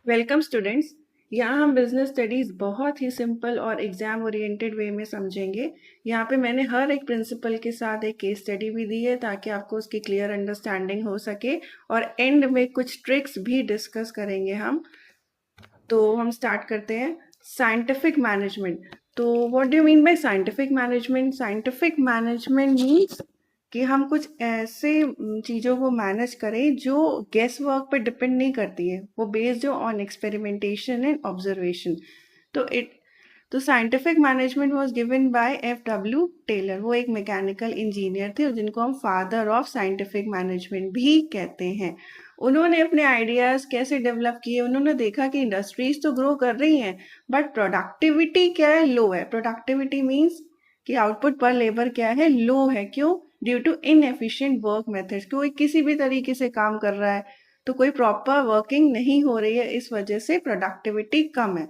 Welcome students. यहाँ हम business studies बहुत ही सिंपल और एग्जाम ओरिएंटेड वे में समझेंगे। यहाँ पे मैंने हर एक प्रिंसिपल के साथ एक केस स्टडी भी दी है ताकि आपको उसकी क्लियर अंडरस्टैंडिंग हो सके, और एंड में कुछ ट्रिक्स भी डिस्कस करेंगे हम। तो हम स्टार्ट करते हैं। Scientific management. तो what do you mean by scientific management? Scientific management means कि हम कुछ ऐसे चीज़ों को मैनेज करें जो गेस वर्क पे डिपेंड नहीं करती है, वो based on experimentation and observation. तो scientific management was given by F.W. Taylor. वो एक मैकेनिकल इंजीनियर थे जिनको हम फादर ऑफ साइंटिफिक मैनेजमेंट भी कहते हैं। उन्होंने अपने आइडियाज़ कैसे डेवलप किए? उन्होंने देखा कि इंडस्ट्रीज तो ग्रो कर रही हैं, बट प्रोडक्टिविटी क्या है? लो है। प्रोडक्टिविटी मीन्स कि आउटपुट पर लेबर क्या है? लो है। क्यों? Due to inefficient work methods. कोई किसी भी तरीके से काम कर रहा है तो कोई प्रॉपर वर्किंग नहीं हो रही है, इस वजह से प्रोडक्टिविटी कम है।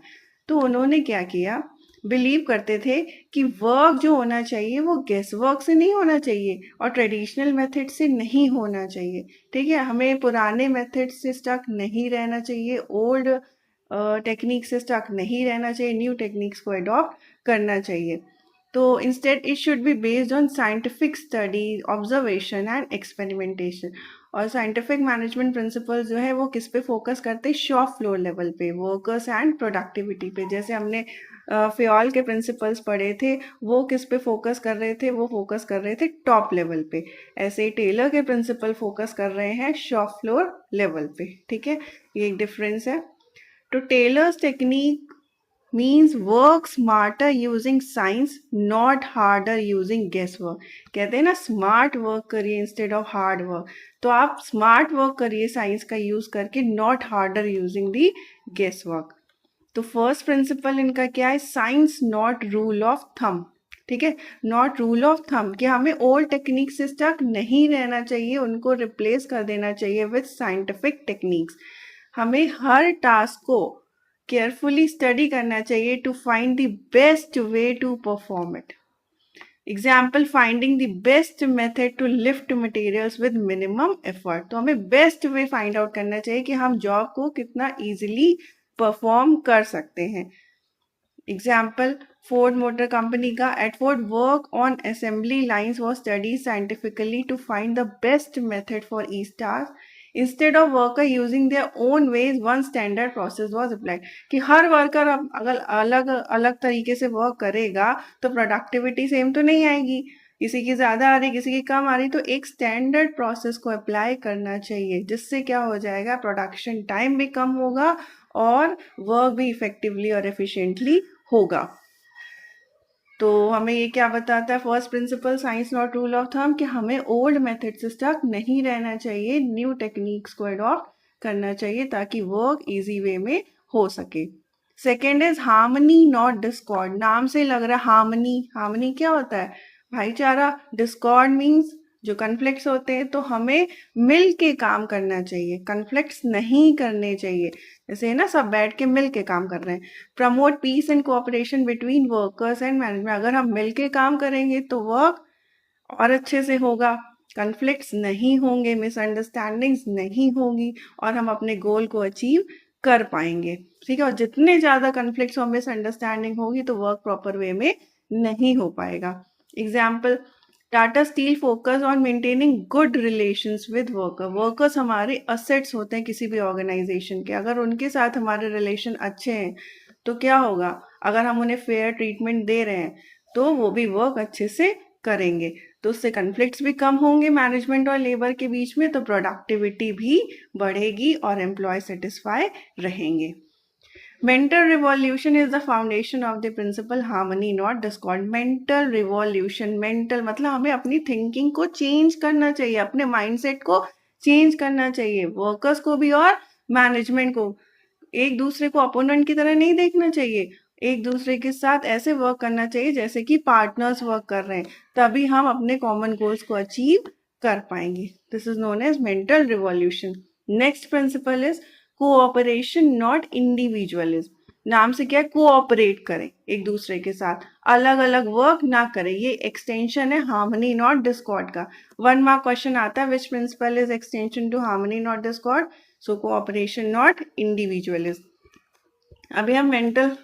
तो उन्होंने क्या किया? बिलीव करते थे कि वर्क जो होना चाहिए वो गेस वर्क से नहीं होना चाहिए और ट्रेडिशनल मेथड से नहीं होना चाहिए। ठीक है, हमें पुराने मेथड से स्टक नहीं रहना चाहिए, ओल्ड टेक्निक से स्टक नहीं रहना चाहिए, न्यू टेक्निक्स को अडॉप्ट करना चाहिए। तो instead it should be based on scientific study, observation and experimentation. और साइंटिफिक मैनेजमेंट प्रिंसिपल जो है वो किस पे फोकस करते हैं? शॉप फ्लोर लेवल पे, वर्कर्स एंड प्रोडक्टिविटी पे। जैसे हमने फ्योल के प्रिंसिपल्स पढ़े थे, वो किस पे फोकस कर रहे थे? वो फोकस कर रहे थे टॉप लेवल पे। ऐसे ही टेलर के प्रिंसिपल फोकस कर रहे हैं शॉप फ्लोर लेवल पे। ठीक है, ये एक डिफरेंस है। तो Taylor's technique means work smarter using science, not harder using guesswork। कहते हैं ना, स्मार्ट वर्क करिए इंस्टेड ऑफ हार्ड वर्क। तो आप स्मार्ट वर्क करिए साइंस का यूज करके, not harder using the guess work. तो फर्स्ट प्रिंसिपल इनका क्या है? Science not rule of thumb. ठीक है, नॉट रूल ऑफ थंब कि हमें ओल्ड टेक्निक से स्टक नहीं रहना चाहिए, उनको रिप्लेस कर देना चाहिए विथ साइंटिफिक टेक्निक्स। हमें हर टास्क को केयरफुली स्टडी करना चाहिए to find the best way to perform it. Example, finding the best method to lift materials with minimum effort. तो हमें बेस्ट वे फाइंड आउट करना चाहिए कि हम जॉब को कितना इजीली परफॉर्म कर सकते हैं। एग्जाम्पल, फोर्ड मोटर कंपनी का, at Ford work on assembly lines was study scientifically to find the best method for each task. Instead of worker using their own ways, one standard process was applied. कि हर worker अगर अलग अलग तरीके से work करेगा तो productivity same तो नहीं आएगी, किसी की ज़्यादा आ रही, किसी की कम आ रही। तो एक स्टैंडर्ड प्रोसेस को अप्लाई करना चाहिए, जिससे क्या हो जाएगा? प्रोडक्शन टाइम भी कम होगा और वर्क भी इफेक्टिवली और एफिशिएंटली होगा। तो हमें ये क्या बताता है first principle, science not rule of thumb, कि हमें ओल्ड मेथड से स्टक नहीं रहना चाहिए, न्यू टेक्निक्स को अडॉप्ट करना चाहिए ताकि वर्क इजी वे में हो सके। Second is harmony not Discord. नाम से लग रहा है हार्मनी, हार्मनी क्या होता है? भाईचारा। डिस्कॉर्ड मीन्स जो कन्फ्लिक्ट्स होते हैं, तो हमें मिल के काम करना चाहिए, कन्फ्लिक्ट्स नहीं करने चाहिए। जैसे ना, सब बैठ के मिल के काम कर रहे हैं। Promote peace and cooperation between workers and management. अगर हम मिल के काम करेंगे तो वर्क और अच्छे से होगा, कन्फ्लिक्ट्स नहीं होंगे, मिसअंडरस्टैंडिंग्स नहीं होगी और हम अपने गोल को अचीव कर पाएंगे। ठीक है, और जितने ज़्यादा कन्फ्लिक्ट्स और मिसअंडरस्टैंडिंग होगी तो वर्क प्रॉपर वे में नहीं हो पाएगा। Example, Tata steel focus on maintaining good relations with worker. Workers हमारे असेट्स होते हैं किसी भी ऑर्गेनाइजेशन के। अगर उनके साथ हमारे रिलेशन अच्छे हैं तो क्या होगा? अगर हम उन्हें फेयर ट्रीटमेंट दे रहे हैं तो वो भी वर्क अच्छे से करेंगे, तो उससे कन्फ्लिक्ट्स भी कम होंगे मैनेजमेंट और लेबर के बीच में, तो प्रोडक्टिविटी भी बढ़ेगी और एम्प्लॉय सेटिस्फाई रहेंगे। Mental revolution is the foundation of the principle harmony not discord। mental revolution, mental मतलब हमें अपनी थिंकिंग को चेंज करना चाहिए, अपने माइंडसेट को चेंज करना चाहिए, वर्कर्स को भी और मैनेजमेंट को। एक दूसरे को अपोनेंट की तरह नहीं देखना चाहिए, एक दूसरे के साथ ऐसे वर्क करना चाहिए जैसे कि पार्टनर्स वर्क कर रहे हैं, तभी हम अपने कॉमन गोल्स को अचीव कर पाएंगे। This is known as mental revolution. Next principle is cooperation not individualism. नाम से क्या? कोऑपरेट करें एक दूसरे के साथ, अलग अलग वर्क ना करें। ये एक्सटेंशन है हार्मनी नॉट डिस्कॉर्ड का। 1 मार्क क्वेश्चन आता है, which principle is extension to harmony not discord? So cooperation not individualism. अभी हम मेंटल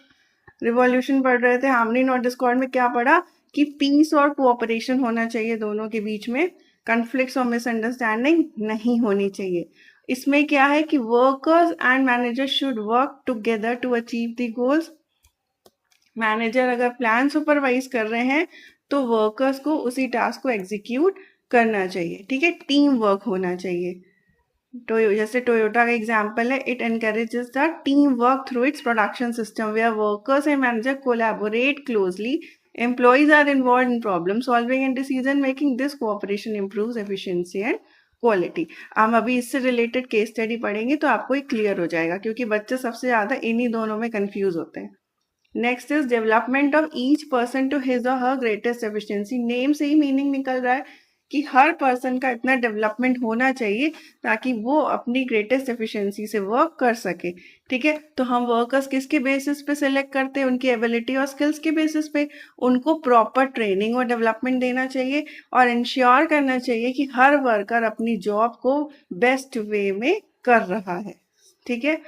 रिवॉल्यूशन पढ़ रहे थे, हार्मनी नॉट डिस्कॉर्ड में क्या पढ़ा कि पीस और कोऑपरेशन होना चाहिए दोनों के बीच में, कॉन्फ्लिक्ट्स और मिसअंडरस्टैंडिंग नहीं होनी चाहिए। इसमें क्या है कि workers and managers should work together to achieve the goals. Manager अगर प्लान सुपरवाइज कर रहे हैं तो वर्कर्स को उसी टास्क को एग्जीक्यूट करना चाहिए, ठीक है, टीम वर्क होना चाहिए। जैसे टोयोटा का एग्जाम्पल है, it encourages the team work through its production system where workers and manager collaborate closely, employees are involved in problem solving and decision making, this cooperation improves efficiency and quality. हम अभी इससे related case study पढ़ेंगे तो आपको ये clear हो जाएगा, क्योंकि बच्चे सबसे ज्यादा इन्हीं दोनों में कंफ्यूज होते हैं। Next is development of each person to his और हर ग्रेटेस्ट एफिशिएंसी। नेम से ही मीनिंग निकल रहा है कि हर पर्सन का इतना डेवलपमेंट होना चाहिए ताकि वो अपनी ग्रेटेस्ट एफिशिएंसी से वर्क कर सके, ठीक है। तो हम वर्कर्स किसके बेसिस पे सिलेक्ट करते हैं? उनकी एबिलिटी और स्किल्स के बेसिस पे। उनको प्रॉपर ट्रेनिंग और डेवलपमेंट देना चाहिए और इंश्योर करना चाहिए कि हर वर्कर अपनी जॉब को बेस्ट वे में कर रहा है, ठीक है।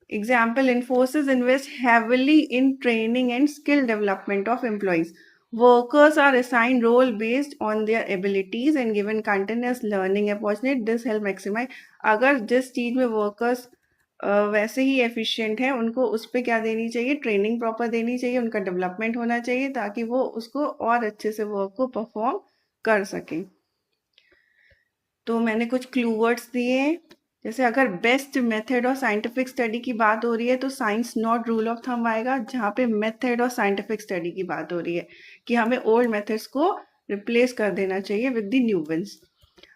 Example, Infosys invests heavily in training and skill development of employees. Workers are assigned role based on their abilities and given continuous learning opportunity. This help maximize. अगर जिस चीज में वर्कर्स वैसे ही एफिशिएंट है, उनको उस पर क्या देनी चाहिए? ट्रेनिंग प्रॉपर देनी चाहिए, उनका डेवलपमेंट होना चाहिए ताकि वो उसको और अच्छे से वर्क को परफॉर्म कर सकें। तो मैंने कुछ क्लू वर्ड्स दिए हैं, जैसे अगर बेस्ट मेथड और साइंटिफिक स्टडी की बात हो रही है तो science not rule of thumb आएगा, जहाँ पे मेथड और साइंटिफिक स्टडी की बात हो रही है कि हमें ओल्ड मेथड्स को रिप्लेस कर देना चाहिए विद द न्यू वंस।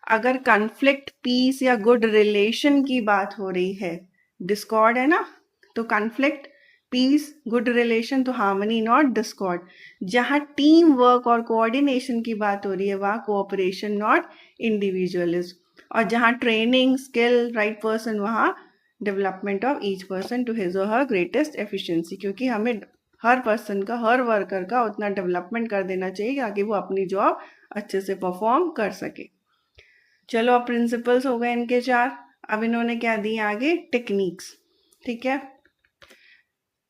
अगर कॉन्फ्लिक्ट, पीस या गुड रिलेशन की बात हो रही है, डिस्कॉर्ड है ना, तो कॉन्फ्लिक्ट, पीस, गुड रिलेशन, तो हार्मनी नॉट डिस्कॉर्ड। जहाँ टीम वर्क और कोऑर्डिनेशन की बात हो रही है वहाँ कोऑपरेशन नॉट इंडिविजुअलिज्म। और जहाँ ट्रेनिंग, स्किल, राइट पर्सन, वहाँ development of each person to his और हर ग्रेटेस्ट एफिशिएंसी, क्योंकि हमें हर पर्सन का, हर वर्कर का उतना डेवलपमेंट कर देना चाहिए ताकि वो अपनी जॉब अच्छे से परफॉर्म कर सके। चलो, अब प्रिंसिपल्स हो गए इनके 4। अब इन्होंने क्या दी आगे? टेक्निक्स, ठीक है।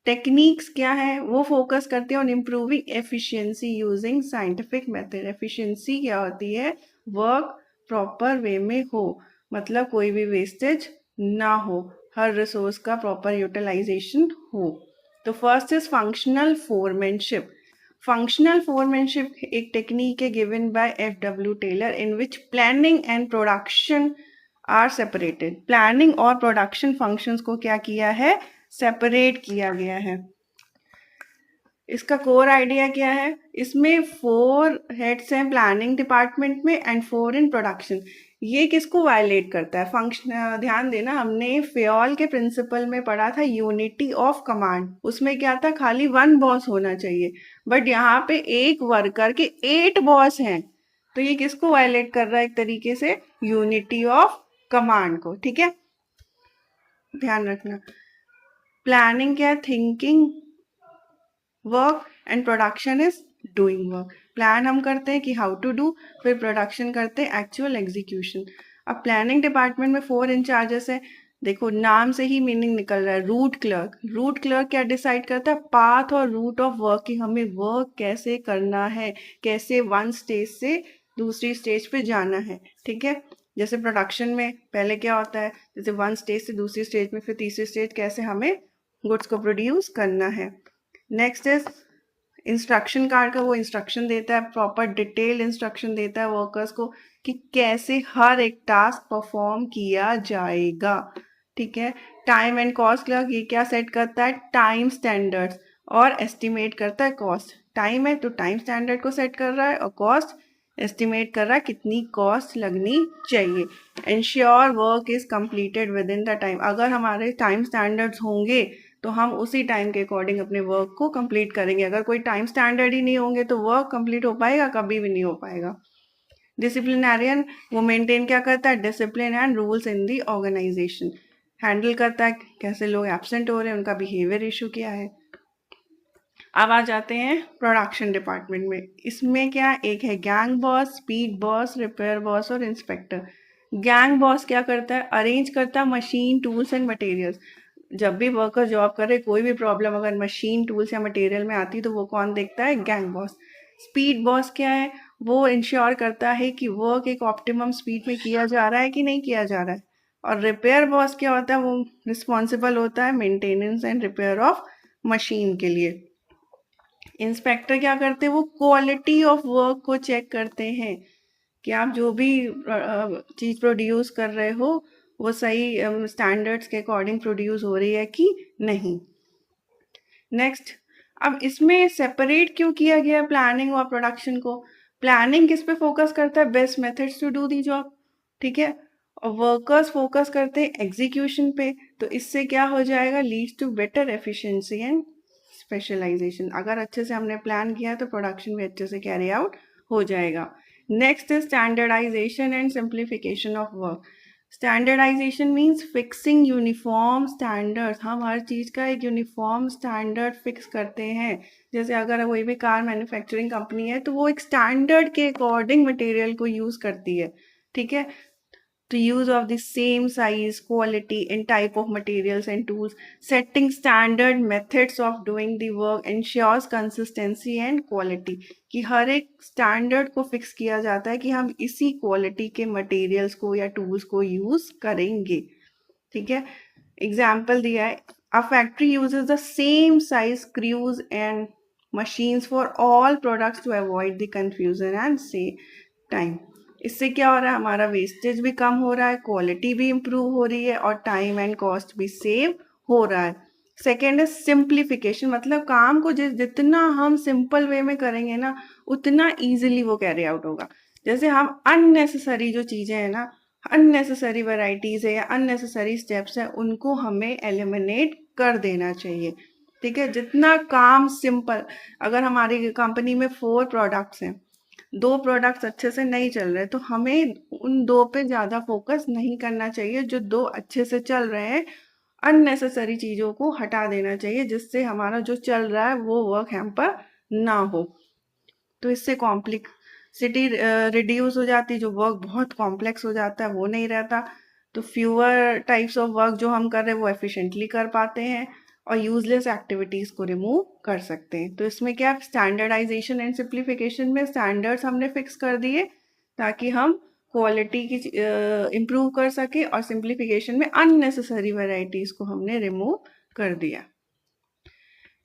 टेक्निक्स क्या है? वो फोकस करते हैं on improving efficiency using scientific method. Efficiency क्या होती है? वर्क प्रॉपर वे में हो, मतलब कोई भी वेस्टेज ना हो, हर रिसोर्स का प्रॉपर यूटिलाइजेशन हो। तो first is functional foremanship. Functional foremanship एक टेक्निक है given by F.W. Taylor in which planning and production are separated. Planning और प्रोडक्शन फंक्शंस को क्या किया है? सेपरेट किया गया है। इसका कोर आइडिया क्या है? इसमें 4 हेड्स हैं प्लानिंग डिपार्टमेंट में एंड 4 इन प्रोडक्शन। ये किसको वायलेट करता है? फंक्शन, ध्यान देना, हमने फेयोल के प्रिंसिपल में पढ़ा था यूनिटी ऑफ कमांड। उसमें क्या था? खाली 1 बॉस होना चाहिए, बट यहाँ पे एक वर्कर के 8 बॉस हैं, तो ये किसको वायलेट कर रहा है? एक तरीके से यूनिटी ऑफ कमांड को, ठीक है, ध्यान रखना। प्लानिंग क्या है? Thinking work and production is doing work. Plan हम करते हैं कि हाउ टू डू, फिर प्रोडक्शन करते हैं एक्चुअल एग्जीक्यूशन। अब प्लानिंग डिपार्टमेंट में 4 इंचार्जेस है। देखो, नाम से ही मीनिंग निकल रहा है, रूट क्लर्क। रूट क्लर्क क्या डिसाइड करता है? पाथ और रूट ऑफ वर्क, कि हमें वर्क कैसे करना है, कैसे वन स्टेज से दूसरी स्टेज पे जाना है, ठीक है। जैसे प्रोडक्शन में पहले क्या होता है, जैसे वन स्टेज से दूसरी स्टेज में, फिर तीसरी स्टेज, कैसे हमें गुड्स को प्रोड्यूस करना है। नेक्स्ट इज इंस्ट्रक्शन कार्ड का, वो इंस्ट्रक्शन देता है, प्रॉपर डिटेल इंस्ट्रक्शन देता है वर्कर्स को कि कैसे हर एक टास्क परफॉर्म किया जाएगा, ठीक है। टाइम एंड कॉस्ट क्लर्क ये क्या सेट करता है? टाइम स्टैंडर्ड्स और एस्टिमेट करता है कॉस्ट। टाइम है तो टाइम स्टैंडर्ड को सेट कर रहा है और कॉस्ट एस्टिमेट कर रहा है कितनी कॉस्ट लगनी चाहिए। Ensure work is completed with in the time. अगर हमारे टाइम स्टैंडर्ड्स होंगे तो हम उसी टाइम के अकॉर्डिंग अपने वर्क को कंप्लीट करेंगे। अगर कोई टाइम स्टैंडर्ड ही नहीं होंगे तो वर्क कंप्लीट हो पाएगा? कभी भी नहीं हो पाएगा। डिसिप्लिनरियन, वो मेंटेन क्या करता है? Discipline and rules in the organization. Handle करता है कैसे लोग एब्सेंट हो रहे हैं, उनका बिहेवियर इशू क्या है। अब आ जाते हैं प्रोडक्शन डिपार्टमेंट में। इसमें क्या? एक है gang boss, speed boss, repair boss और इंस्पेक्टर। गैंग बॉस क्या करता है? अरेंज करता है मशीन, टूल्स एंड मटेरियल्स। जब भी वर्कर जॉब करे, कोई भी प्रॉब्लम अगर मशीन, टूल्स या मटेरियल में आती है तो वो कौन देखता है? Gang boss. स्पीड बॉस क्या है? वो इंश्योर करता है कि वर्क एक ऑप्टिमम स्पीड में किया जा रहा है कि नहीं किया जा रहा है। और रिपेयर बॉस क्या होता है? वो रिस्पॉन्सिबल होता है maintenance and repair of machine के लिए। इंस्पेक्टर क्या करते हैं? वो क्वालिटी ऑफ वर्क को चेक करते हैं कि आप जो भी चीज़ प्रोड्यूस कर रहे हो वो सही स्टैंडर्ड्स के अकॉर्डिंग प्रोड्यूस हो रही है कि नहीं। नेक्स्ट, अब इसमें सेपरेट क्यों किया गया प्लानिंग और प्रोडक्शन को? प्लानिंग किस पे फोकस करता है? Best methods to do the job, ठीक है। और वर्कर्स फोकस करते हैं एग्जीक्यूशन पे। तो इससे क्या हो जाएगा? Leads to better efficiency and specialization. अगर अच्छे से हमने प्लान किया तो प्रोडक्शन भी अच्छे से कैरी आउट हो जाएगा। Next is standardization and simplification of work. Standardization means fixing uniform standards. हम हर चीज़ का एक यूनिफॉर्म स्टैंडर्ड फिक्स करते हैं। जैसे अगर कोई भी कार मैन्युफैक्चरिंग कंपनी है तो वो एक स्टैंडर्ड के अकॉर्डिंग मटेरियल को यूज़ करती है, ठीक है। The use of the same size, quality, and type of materials and tools, setting standard methods of doing the work ensures consistency and quality। कि हर एक स्टैंडर्ड को फिक्स किया जाता है कि हम इसी क्वालिटी के मटेरियल्स को या टूल्स को यूज करेंगे, ठीक है। एग्जाम्पल दिया है, a factory uses the same size screws and machines for all products to avoid the confusion and save time. इससे क्या हो रहा है? हमारा वेस्टेज भी कम हो रहा है, क्वालिटी भी इम्प्रूव हो रही है और टाइम एंड कॉस्ट भी सेव हो रहा है। सेकेंड है सिंप्लीफिकेशन, मतलब काम को जितना हम सिंपल वे में करेंगे ना उतना इजीली वो कैरी आउट होगा। जैसे हम अननेसेसरी जो चीज़ें हैं ना, अननेसेसरी वैरायटीज़ है या अननेसेसरी स्टेप्स है, उनको हमें एलिमिनेट कर देना चाहिए, ठीक है। जितना काम सिंपल, अगर हमारी कंपनी में 4 प्रोडक्ट्स हैं, 2 प्रोडक्ट्स अच्छे से नहीं चल रहे तो हमें उन 2 पे ज़्यादा फोकस नहीं करना चाहिए। जो 2 अच्छे से चल रहे हैं, अननेसेसरी चीज़ों को हटा देना चाहिए जिससे हमारा जो चल रहा है वो वर्क हैम्पर ना हो। तो इससे कॉम्प्लेक्सिटी रिड्यूस हो जाती है, जो वर्क बहुत कॉम्प्लेक्स हो जाता है वो नहीं रहता। तो फ्यूअर टाइप्स ऑफ वर्क जो हम कर रहे हैं वो एफिशिएंटली कर पाते हैं और यूजलेस एक्टिविटीज़ को रिमूव कर सकते हैं। तो इसमें क्या, स्टैंडर्डाइजेशन एंड सिंप्लीफिकेशन में स्टैंडर्ड्स हमने फिक्स कर दिए ताकि हम क्वालिटी की इम्प्रूव कर सके, और सिंप्लीफिकेशन में अननेसेसरी वेराइटीज़ को हमने रिमूव कर दिया।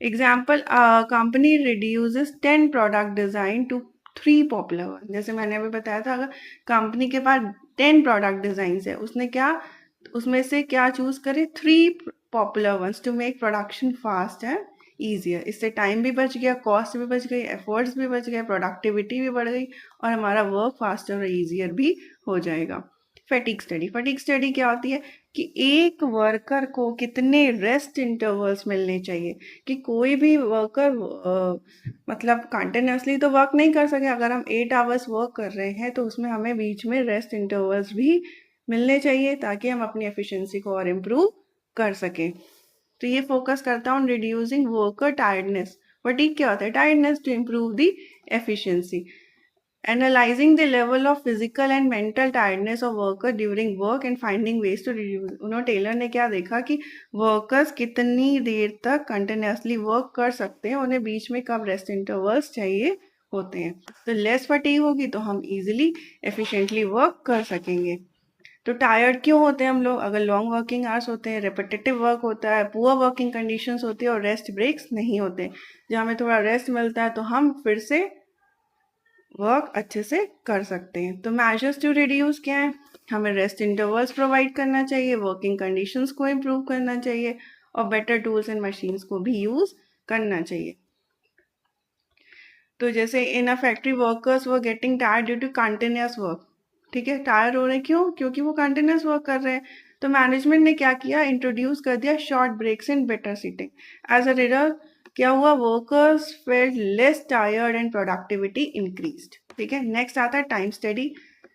Example, company reduces 10 product design to 3 popular one. जैसे मैंने अभी बताया था, अगर कंपनी के पास 10 प्रोडक्ट डिजाइन है, उसने क्या, उसमें से क्या चूज करे? 3 popular ones to make production fast and easier. इससे टाइम भी बच गया, कॉस्ट भी बच गई, एफर्ट्स भी बच गए, प्रोडक्टिविटी भी बढ़ गई और हमारा वर्क फास्टर और ईजियर भी हो जाएगा। फैटिग स्टडी, फैटिग स्टडी क्या होती है कि एक वर्कर को कितने रेस्ट इंटरवल्स मिलने चाहिए। कि कोई भी वर्कर मतलब कंटिन्यूसली तो वर्क नहीं कर सके। अगर हम 8 आवर्स वर्क कर रहे हैं तो उसमें हमें बीच में रेस्ट इंटरवल्स भी मिलने चाहिए ताकि हम अपनी एफिशिएंसी को और इम्प्रूव कर सकें। तो ये फोकस करता हूँ रिड्यूसिंग वर्कर टायर्डनेस। फटीग क्या होता है? Tiredness to improve the efficiency. Analyzing the level of physical and mental tiredness of worker during work and finding ways to reduce। उन्होंने टेलर ने क्या देखा कि वर्कर्स कितनी देर तक कंटिन्यूसली वर्क कर सकते हैं, उन्हें बीच में कब रेस्ट इंटरवल्स चाहिए होते हैं। तो लेस फटीग होगी तो हम इजीली एफिशिएंटली वर्क कर सकेंगे। तो टायर्ड क्यों होते हैं हम लोग? अगर लॉन्ग वर्किंग आवर्स होते हैं, रिपीटेटिव वर्क होता है, पुअर वर्किंग कंडीशंस होती है और रेस्ट ब्रेक्स नहीं होते। जब हमें थोड़ा रेस्ट मिलता है तो हम फिर से वर्क अच्छे से कर सकते हैं। तो मेजर्स टू रिड्यूस क्या है? हमें रेस्ट इंटरवल्स प्रोवाइड करना चाहिए, वर्किंग कंडीशंस को इम्प्रूव करना चाहिए और बेटर टूल्स एंड मशीन्स को भी यूज करना चाहिए। तो जैसे in a factory workers were getting tired due to continuous work, ठीक है। टायर हो रहे क्यों? क्योंकि वो कंटिन्यूस वर्क कर रहे हैं। तो मैनेजमेंट ने क्या किया? इंट्रोड्यूस कर दिया short breaks and better seating. As a result क्या हुआ? Workers felt less tired and productivity increased, ठीक है। नेक्स्ट आता है टाइम स्टडी।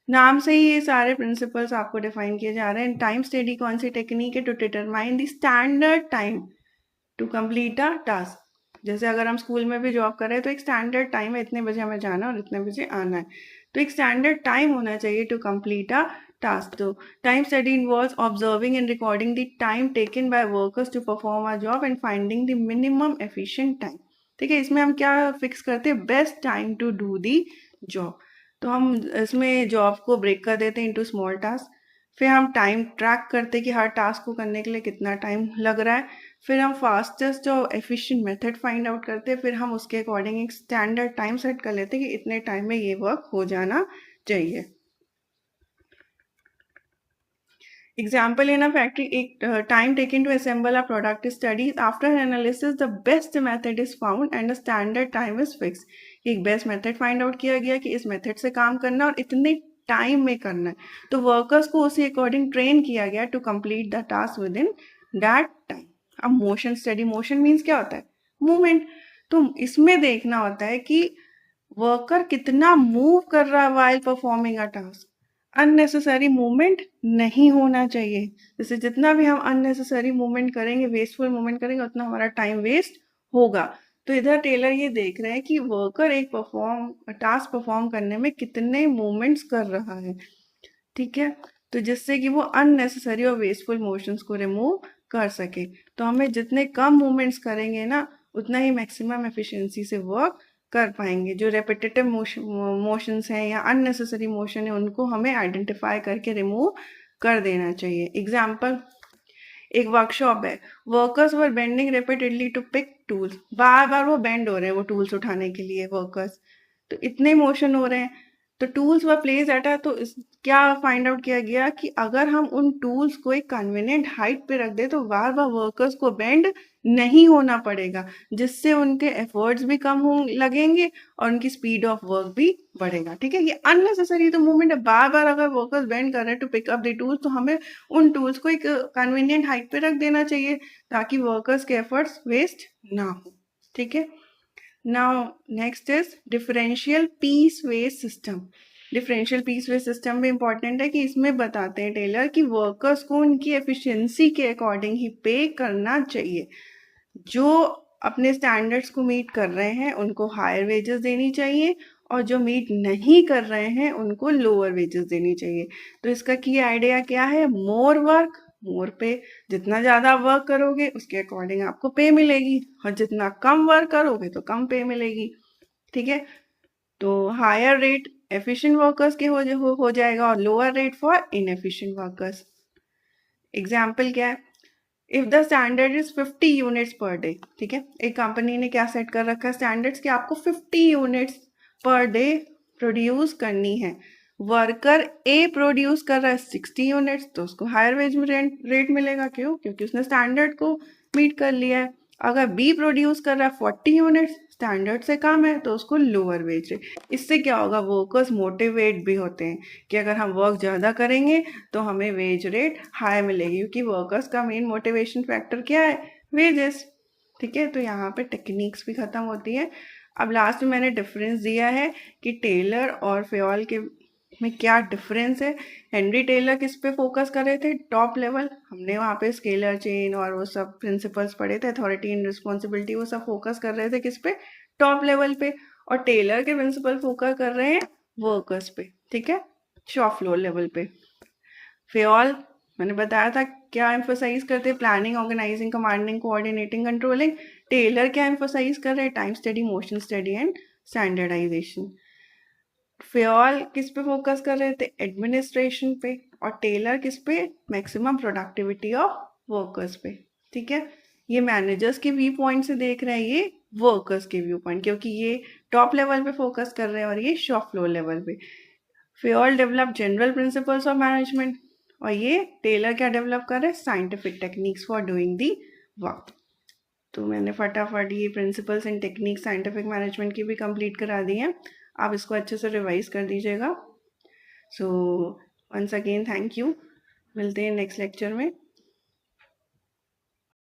नाम से ही ये सारे प्रिंसिपल्स आपको डिफाइन किए जा रहे हैं। टाइम स्टडी कौन सी टेक्निक है? To determine the standard time to complete a task. जैसे अगर हम स्कूल में भी जॉब कर रहे हैं तो एक स्टैंडर्ड टाइम है, इतने बजे हमें जाना और इतने बजे आना है। तो एक स्टैंडर्ड टाइम होना चाहिए टू कंप्लीट अ task. तो time study involves observing and recording the time taken by workers to perform a job and finding the minimum efficient time. ठीक है, इसमें हम क्या फिक्स करते हैं, best time to do the job. तो हम इसमें जॉब को ब्रेक कर देते हैं इनटू स्मॉल टास्क. फिर हम टाइम ट्रैक करते हैं कि हर टास्क को करने के लिए कितना टाइम लग रहा है. फिर हम फास्टेस्ट और एफिशिएंट मेथड फाइंड आउट करते हैं. फिर हम उसके अकॉर्डिंग एक स्टैंडर्ड टाइम सेट कर लेते हैं कि इतने टाइम में ये वर्क हो जाना चाहिए. Example, in a factory, time taken to assemble a product is studied. After analysis, the best method is found and a standard time is fixed. एक बेस्ट मेथड फाइंड आउट किया गया कि इस मेथड से काम करना और इतने टाइम में करना है. तो वर्कर्स को उसी अकॉर्डिंग ट्रेन किया गया to complete the task within that time. अब मोशन स्टडी, मोशन मीन्स क्या होता है, मूवमेंट. तो इसमें देखना होता है कि वर्कर कितना मूव कर रहा है while performing a task. Unnecessary movement नहीं होना चाहिए. जैसे जितना भी हम अननेसेसरी मूवमेंट करेंगे, वेस्टफुल मूवमेंट करेंगे, उतना हमारा टाइम वेस्ट होगा. तो इधर टेलर ये देख रहे हैं कि वर्कर एक टास्क परफॉर्म करने में कितने मूवमेंट्स कर रहा है. ठीक है, तो जिससे कि वो अननेसेसरी और वेस्टफुल मोशंस को रिमूव कर सके. तो हमें जितने कम मूवमेंट्स करेंगे ना, उतना ही मैक्सिमम एफिशिएंसी से वर्क कर पाएंगे. जो रेपिटेटिव मोशंस हैं या अननेसेसरी मोशन है, उनको हमें आइडेंटिफाई करके रिमूव कर देना चाहिए. एग्जाम्पल, एक वर्कशॉप है, workers were bending repeatedly to pick tools. बार बार वो बेंड हो रहे हैं वो टूल्स उठाने के लिए वर्कर्स. तो इतने मोशन हो रहे हैं. तो tools were place at a, तो क्या फाइंड आउट किया गया कि अगर हम उन टूल्स को एक कन्वीनियंट हाइट पे रख दे तो बार बार वर्कर्स को बेंड नहीं होना पड़ेगा, जिससे उनके एफर्ट्स भी कम हो लगेंगे और उनकी स्पीड ऑफ वर्क भी बढ़ेगा. ठीक है, ये अननेसेसरी तो मूवमेंट है. बार बार अगर वर्कर्स बेंड कर रहे हैं to pick up the tools, तो हमें उन टूल्स को एक कन्वीनियंट हाइट पे रख देना चाहिए ताकि वर्कर्स के एफर्ट्स वेस्ट ना हो. ठीक है. Now, next is differential piece weight system. Differential piece weight system भी इंपॉर्टेंट है कि इसमें बताते हैं टेलर कि वर्कर्स को उनकी एफिशिएंसी के अकॉर्डिंग ही पे करना चाहिए. जो अपने स्टैंडर्ड्स को मीट कर रहे हैं उनको हायर वेजेस देनी चाहिए और जो मीट नहीं कर रहे हैं उनको लोअर वेजेस देनी चाहिए. तो इसका की आइडिया क्या है, मोर वर्क मोर पे. जितना ज़्यादा वर्क करोगे उसके अकॉर्डिंग आपको पे मिलेगी और जितना कम वर्क करोगे तो कम पे मिलेगी. ठीक है, तो हायर रेट एफिशिएंट वर्कर्स के हो जाएगा और lower rate for inefficient workers. Example क्या है, if the standard is 50 units per day. ठीक है, एक कंपनी ने क्या सेट कर रखा है स्टैंडर्ड्स कि आपको 50 यूनिट्स पर डे प्रोड्यूस करनी है. वर्कर ए प्रोड्यूस कर रहा है 60 यूनिट्स, तो उसको हायर वेज में रेट मिलेगा. क्यों? क्योंकि उसने स्टैंडर्ड को मीट कर लिया है. अगर बी प्रोड्यूस कर रहा है 40 यूनिट्स, स्टैंडर्ड से कम है, तो उसको लोअर वेज रेट. इससे क्या होगा, वर्कर्स मोटिवेट भी होते हैं कि अगर हम वर्क ज़्यादा करेंगे तो हमें वेज रेट हाई मिलेगी, क्योंकि वर्कर्स का मेन मोटिवेशन फैक्टर क्या है, वेजेस. ठीक है, तो यहाँ पे टेक्निक्स भी ख़त्म होती है. अब लास्ट में मैंने डिफरेंस दिया है कि टेलर और फेयोल के में क्या डिफरेंस है. हेनरी टेलर किस पे फोकस कर रहे थे, टॉप लेवल. हमने वहाँ पे स्केलर चेन और वो सब प्रिंसिपल्स पढ़े थे, अथॉरिटी एंड रिस्पॉन्सिबिलिटी, वो सब फोकस कर रहे थे किस पे, टॉप लेवल पे. और टेलर के प्रिंसिपल फोकस कर रहे हैं वर्कर्स पे. ठीक है, शॉप फ्लोर लेवल पे. फेयोल मैंने बताया था क्या एम्फोसाइज करते हैं, planning, organizing, commanding, coordinating, controlling. Taylor क्या एम्फोसाइज कर रहे हैं, time study, motion study and standardization. Fayol किस पे फोकस कर रहे थे, एडमिनिस्ट्रेशन पे. और टेलर किस पे, मैक्सिमम प्रोडक्टिविटी ऑफ वर्कर्स पे. ठीक है, ये मैनेजर्स के व्यू पॉइंट से देख रहे हैं, ये वर्कर्स के व्यू पॉइंट, क्योंकि ये टॉप लेवल पे फोकस कर रहे हैं और ये शॉप फ्लोर लेवल पे. Fayol develop general principles of management और ये टेलर क्या डेवलप कर रहे हैं, scientific techniques for doing the work. तो मैंने फटाफट ये principles and techniques scientific management की भी कंप्लीट करा दी हैं. आप इसको अच्छे से रिवाइज कर दीजिएगा. So once again thank you. मिलते हैं नेक्स्ट लेक्चर में.